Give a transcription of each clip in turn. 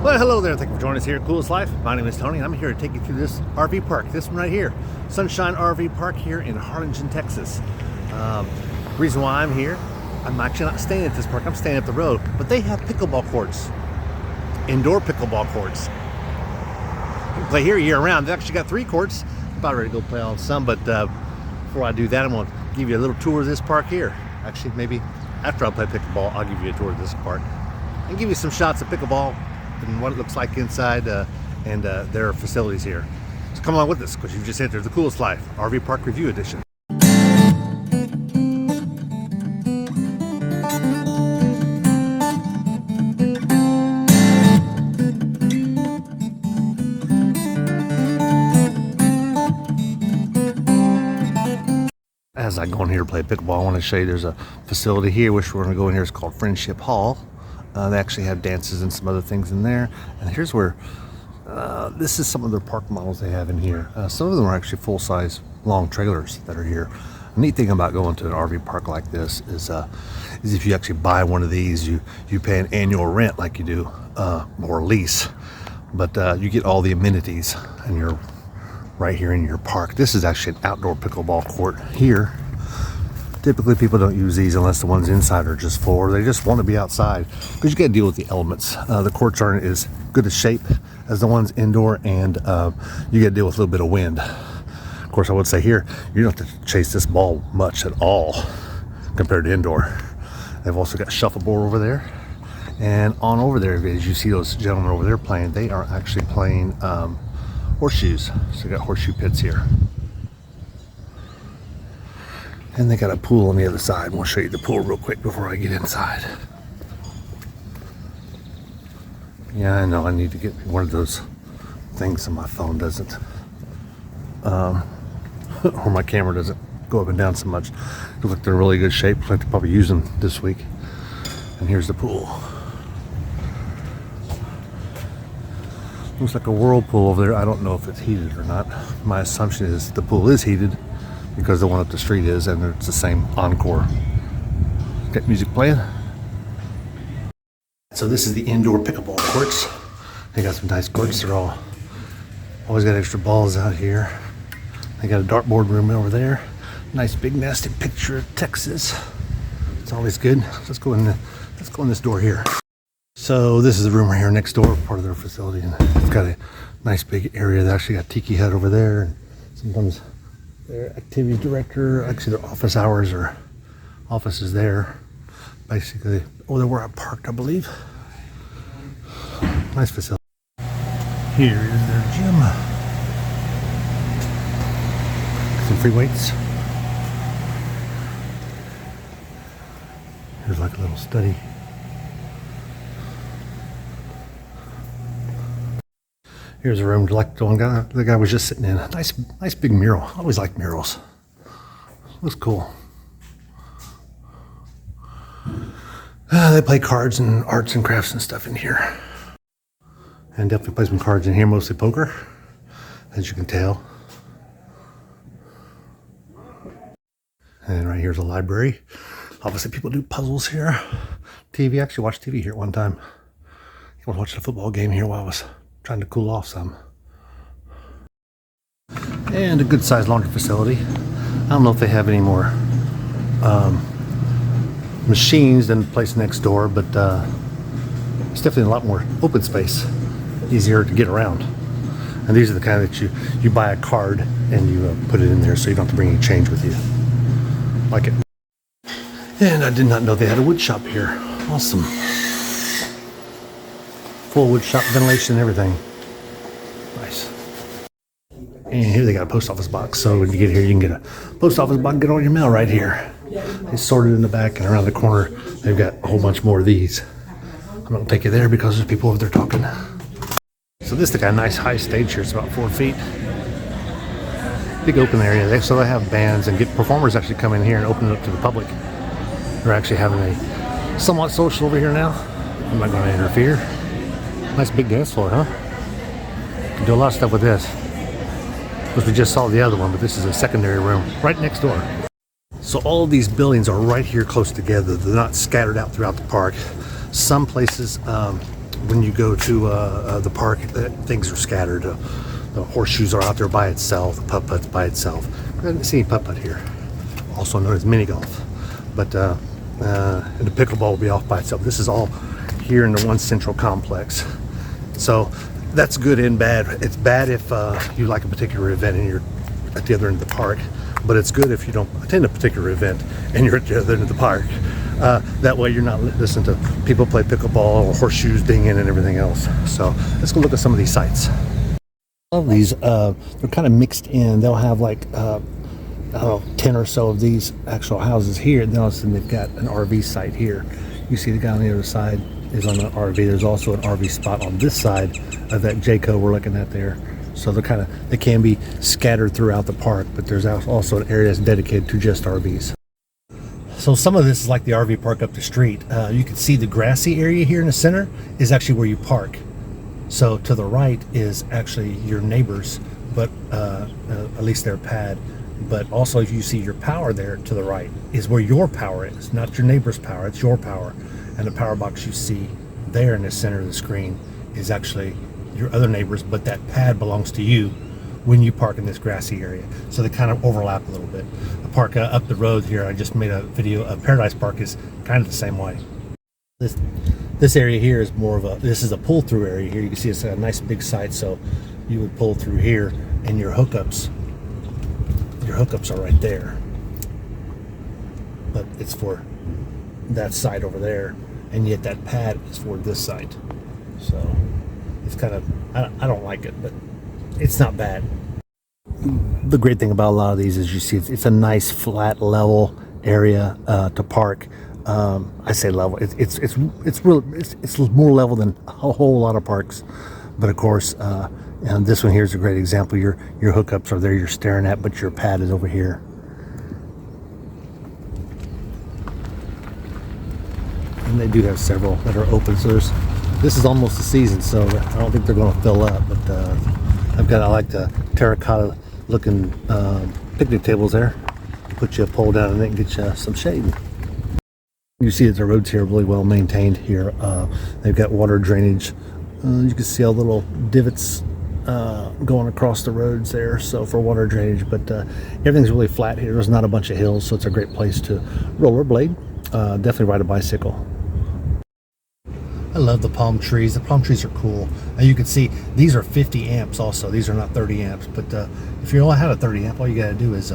Well, hello there. Thank you for joining us here at Coolest Life. My name is Tony, and I'm here to take you through this RV park. This one right here, Sunshine RV Park here in Harlingen, Texas. Reason why I'm here, I'm actually not staying at this park. I'm staying up the road, but they have pickleball courts, indoor pickleball courts. You can play here year round. They've actually got 3 courts. I'm about ready to go play on some, but before I do that, I'm going to give you a little tour of this park here. Actually, maybe after I play pickleball, I'll give you a tour of this park and give you some shots of pickleball and what it looks like inside and their facilities here. So come along with us, because you've just entered the Coolest Life RV Park Review Edition. As I go in here to play pickleball, I want to show you there's a facility here, which we're going to go in here. It's called Friendship Hall. They actually have dances and some other things in there. And here's where, this is some of their park models they have in here. Some of them are actually full-size long trailers that are here. The neat thing about going to an RV park like this is if you actually buy one of these, you pay an annual rent like you do, or lease. But you get all the amenities, and you're right here in your park. This is actually an outdoor pickleball court here. Typically people don't use these unless the ones inside are just full, or they just want to be outside, because you got to deal with the elements. The courts aren't as good a shape as the ones indoor, and you got to deal with a little bit of wind. Of course, I would say here you don't have to chase this ball much at all compared to indoor. They've also got shuffleboard over there, and on over there, as you see those gentlemen over there playing, they are actually playing horseshoes. So you got horseshoe pits here. And they got a pool on the other side. We'll show you the pool real quick before I get inside. Yeah, I know I need to get one of those things so my phone doesn't, or my camera doesn't go up and down so much. They look they're in really good shape. Looks like they're probably use them this week. And here's the pool. Looks like a whirlpool over there. I don't know if it's heated or not. My assumption is the pool is heated, because the one up the street is, and it's the same Encore. Got music playing. So this is the indoor pickleball courts. They got some nice courts. They're always got extra balls out here. They got a dartboard room over there. Nice big nasty picture of Texas. It's always good. Let's go in this door here. So this is the room right here next door, part of their facility, and it's got a nice big area. They actually got tiki hut over there, and sometimes their activity director, actually their office hours or office is there. Basically, over where I parked, I believe. Nice facility. Here is their gym. Some free weights. Here's like a little study. Here's a room like the one the guy was just sitting in. Nice big mural. I always like murals. Looks cool. They play cards and arts and crafts and stuff in here. And definitely play some cards in here, mostly poker, as you can tell. And right here's a library. Obviously people do puzzles here. TV, I actually watched TV here at one time. I was watching a football game here while I was trying to cool off some. And a good sized laundry facility. I don't know if they have any more machines than the place next door, but it's definitely a lot more open space, easier to get around. And these are the kind that you buy a card and you put it in there, so you don't have to bring any change with you. Like it. And I did not know they had a wood shop here. Awesome. Full wood shop, ventilation and everything. Nice. And here they got a post office box, so when you get here you can get a post office box and get all your mail right here. They sorted in the back, and around the corner they've got a whole bunch more of these. I'm not gonna take you there because there's people over there talking. So this is got a nice high stage here. It's about 4 feet. Big open area. So they have bands and get performers actually come in here and open it up to the public. They're actually having a somewhat social over here now. I'm not going to interfere. Nice big dance floor, huh? You can do a lot of stuff with this. Of course, we just saw the other one, but this is a secondary room right next door. So all of these buildings are right here close together. They're not scattered out throughout the park. Some places when you go to the park, things are scattered. The horseshoes are out there by itself, the putt-putt's by itself. I didn't see any putt-putt here, also known as mini golf. But and the pickleball will be off by itself. This is all here in the one central complex. So that's good and bad. It's bad if you like a particular event and you're at the other end of the park, but it's good if you don't attend a particular event and you're at the other end of the park. That way you're not listening to people play pickleball or horseshoes dinging and everything else. So let's go look at some of these sites. All of these, they're kind of mixed in. They'll have like, I don't know, 10 or so of these actual houses here. And then all of a sudden they've got an RV site here. You see the guy on the other side is on an RV. There's also an RV spot on this side of that Jayco we're looking at there. So they can be scattered throughout the park, but there's also an area that's dedicated to just RVs. So some of this is like the RV park up the street. You can see the grassy area here in the center is actually where you park. So to the right is actually your neighbors, but at least their pad. But also if you see your power there to the right is where your power is, not your neighbor's power, it's your power. And the power box you see there in the center of the screen is actually your other neighbors, but that pad belongs to you when you park in this grassy area. So they kind of overlap a little bit. The park up the road here, I just made a video of Paradise Park, is kind of the same way. This area here is more of this is a pull-through area here. You can see it's a nice big site, so you would pull through here and your hookups are right there. But it's for that site over there, and yet that pad is for this site. So it's kind of, I don't like it, but it's not bad. The great thing about a lot of these is you see it's a nice flat level area to park. I say level, it's more level than a whole lot of parks. But of course, and this one here is a great example. Your hookups are there, you're staring at, but your pad is over here. And they do have several that are open. So this is almost the season, so I don't think they're going to fill up. But I like the terracotta looking picnic tables there. Put you a pole down and then get you some shade. You see that the roads here are really well maintained here. They've got water drainage. You can see all the little divots going across the roads there, so for water drainage. But everything's really flat here. There's not a bunch of hills, so it's a great place to rollerblade. Definitely ride a bicycle. I love the palm trees. The palm trees are cool. You can see these are 50 amps also. These are not 30 amps. But if you only have a 30 amp, all you got to do is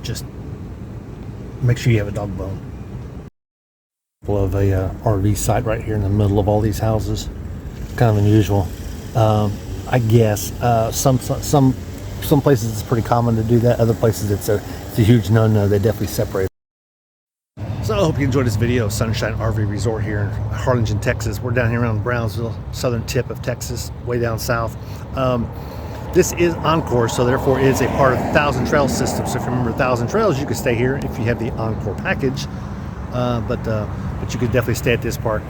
just make sure you have a dog bone. Of a RV site right here in the middle of all these houses. Kind of unusual. I guess some places it's pretty common to do that. Other places it's a huge no-no. They definitely separate. So I hope you enjoyed this video of Sunshine RV Resort here in Harlingen, Texas. We're down here around Brownsville, southern tip of Texas, way down south. This is Encore, so therefore it is a part of the Thousand Trails system. So if you remember Thousand Trails, you can stay here if you have the Encore package. But you could definitely stay at this park.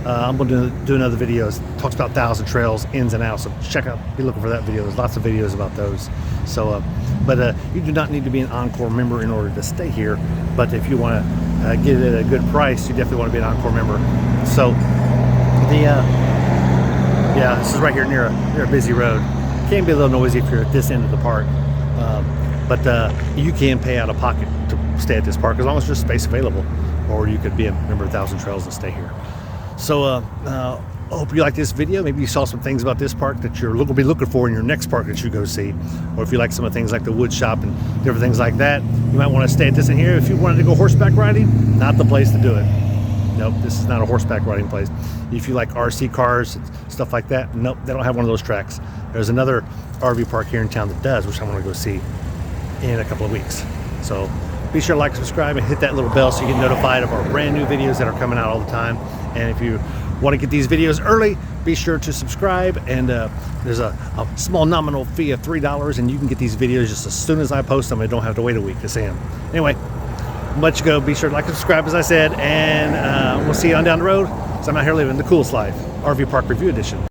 I'm going to do another video that talks about Thousand Trails ins and outs, so check out, be looking for that video. There's lots of videos about those. So but you do not need to be an Encore member in order to stay here, but if you want to get it at a good price, you definitely want to be an Encore member. So this is right here near a busy road. Can be a little noisy if you're at this end of the park, but you can pay out of pocket to stay at this park as long as there's space available, or you could be a member of Thousand Trails and stay here. So I hope you like this video. Maybe you saw some things about this park that you're going to be looking for in your next park that you go see, or if you like some of the things like the wood shop and different things like that, you might want to stay at this in here. If you wanted to go horseback riding, not the place to do it. Nope, this is not a horseback riding place. If you like RC cars, stuff like that, nope, they don't have one of those tracks. There's another RV park here in town that does, which I want to go see in a couple of weeks. So be sure to like, subscribe, and hit that little bell so you get notified of our brand new videos that are coming out all the time. And if you want to get these videos early, be sure to subscribe. And there's a small nominal fee of $3, and you can get these videos just as soon as I post them. I don't have to wait a week to see them. Anyway, let you go. Be sure to like and subscribe, as I said, and we'll see you on down the road. So I'm out here living the coolest life, RV Park Review Edition.